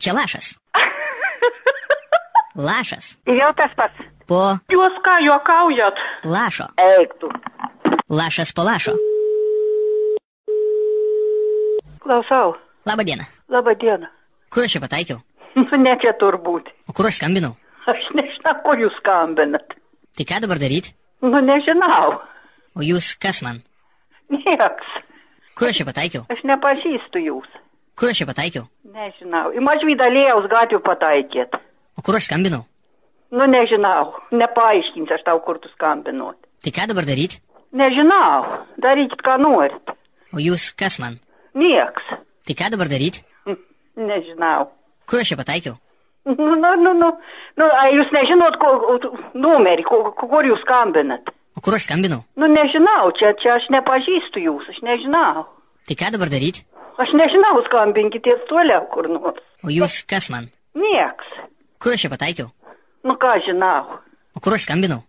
Čia lašas. Lašas. Jau tas pats. Po Jūs ką, juokaujat? lašo. Eik tu. Lašas po lašo. Klausau. Labą dieną. Labą dieną. Kur aš čia pataikiau? Ne čia turbūt. O kur aš skambinau? Aš nežinau, kur jūs skambinat. Tai ką dabar daryti? Nežinau. O jūs kas man? Nieks. Kur aš čia pataikiau? Aš nepažįstu jūs. Kur aš čia pataikiau? Nežinau. Į Mažvydą Lėjaus gatvę pataikėt. O kur aš skambinau? Nežinau. Nepaaiškins aš tau, kur tu skambinot. Tai ką dabar daryti? Nežinau. Darykit, ką norit. O jūs kas man? Nieks. Tai ką dabar daryti? Nežinau. Kur aš čia pataikiau? Jūs nežinot numerį, kur jūs skambinat. O kur aš skambinau? Nežinau, čia aš nepažįstu jūs, aš nežinau. Tai ką dabar daryti? Aš nežinau, skambinkitės toliau kur nors. O jūs kas man? Nieks. Kur aš čia pataikiau? Ką žinau. O kur aš skambinau?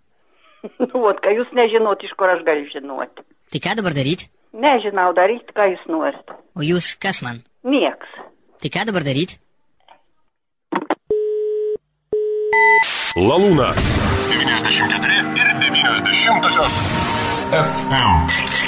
Ką jūs nežinot, iš kur aš galiu žinoti. Tai ką dabar daryti? Nežinau, daryti, ką jūs norit. O jūs kas man? Nieks. Tai ką dabar daryti? La Luna 94 ir 90 FM.